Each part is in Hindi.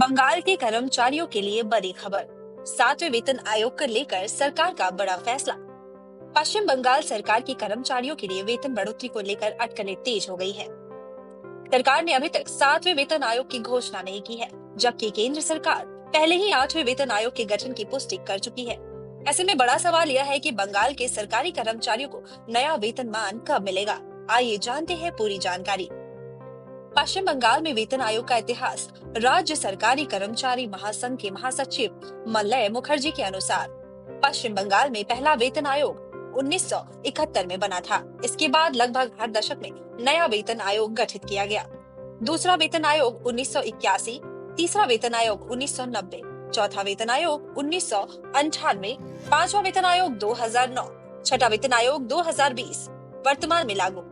बंगाल के कर्मचारियों के लिए बड़ी खबर। 7वें वेतन आयोग को लेकर सरकार का बड़ा फैसला। पश्चिम बंगाल सरकार के कर्मचारियों के लिए वेतन बढ़ोतरी को लेकर अटकलें तेज हो गई है। सरकार ने अभी तक 7वें वेतन आयोग की घोषणा नहीं की है, जबकि केंद्र सरकार पहले ही 8वें वेतन आयोग के गठन की पुष्टि कर चुकी है। ऐसे में बड़ा सवाल यह है कि बंगाल के सरकारी कर्मचारियों को नया वेतनमान कब मिलेगा। आइए जानते हैं पूरी जानकारी। पश्चिम बंगाल में वेतन आयोग का इतिहास राज्य सरकारी कर्मचारी महासंघ के महासचिव मलय मुखर्जी के अनुसार पश्चिम बंगाल में पहला वेतन आयोग 1971 में बना था। इसके बाद लगभग हर दशक में नया वेतन आयोग गठित किया गया। दूसरा वेतन आयोग 1981, तीसरा वेतन आयोग 1990, चौथा वेतन आयोग 1998, पांचवा वेतन आयोग 2009, छठा वेतन आयोग 2020 वर्तमान में लागू।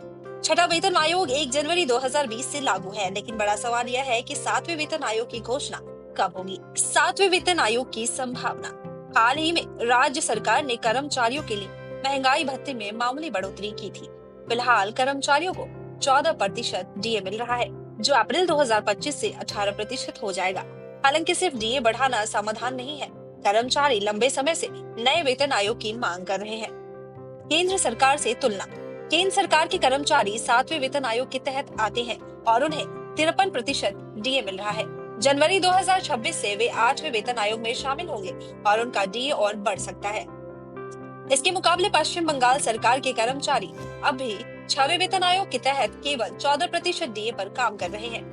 छठा वेतन आयोग 1 जनवरी 2020 से लागू है, लेकिन बड़ा सवाल यह है कि 7वें वेतन आयोग की घोषणा कब होगी। 7वें वेतन आयोग की संभावना। हाल ही में राज्य सरकार ने कर्मचारियों के लिए महंगाई भत्ते में मामूली बढ़ोतरी की थी। फिलहाल कर्मचारियों को 14% डीए मिल रहा है, जो अप्रैल 2025 से 18% हो जाएगा। हालांकि सिर्फ डीए बढ़ाना समाधान नहीं है। कर्मचारी लंबे समय से नए वेतन आयोग की मांग कर रहे हैं। केंद्र सरकार से तुलना। केंद्र सरकार के कर्मचारी 7वें वेतन आयोग के तहत आते हैं और उन्हें 53% डीए मिल रहा है। जनवरी 2026 से वे 8वें वेतन आयोग में शामिल होंगे और उनका डीए और बढ़ सकता है। इसके मुकाबले पश्चिम बंगाल सरकार के कर्मचारी अब भी 6वें वेतन आयोग के तहत केवल 14% डीए पर काम कर रहे हैं।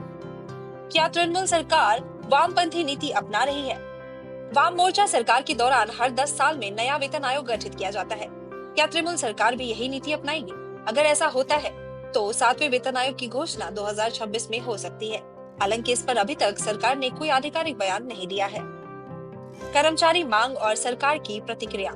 क्या तृणमूल सरकार वामपंथी नीति अपना रही है? वाम मोर्चा सरकार के दौरान हर 10 साल में नया वेतन आयोग गठित किया जाता है। क्या तृणमूल सरकार भी यही नीति अपनाएगी? अगर ऐसा होता है तो 7वें वेतन आयोग की घोषणा 2026 में हो सकती है। हालांकि इस पर अभी तक सरकार ने कोई आधिकारिक बयान नहीं दिया है। कर्मचारी मांग और सरकार की प्रतिक्रिया।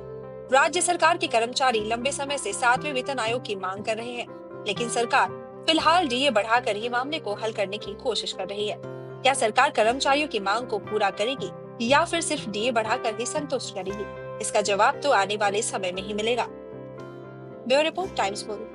राज्य सरकार के कर्मचारी लंबे समय से 7वें वेतन आयोग की मांग कर रहे हैं, लेकिन सरकार फिलहाल डीए बढ़ाकर ही मामले को हल करने की कोशिश कर रही है। क्या सरकार कर्मचारियों की मांग को पूरा करेगी या फिर सिर्फ डीए बढ़ाकर ही संतुष्ट करेगी? इसका जवाब तो आने वाले समय में ही मिलेगा। ब्यूरो रिपोर्ट, टाइम्स पोल।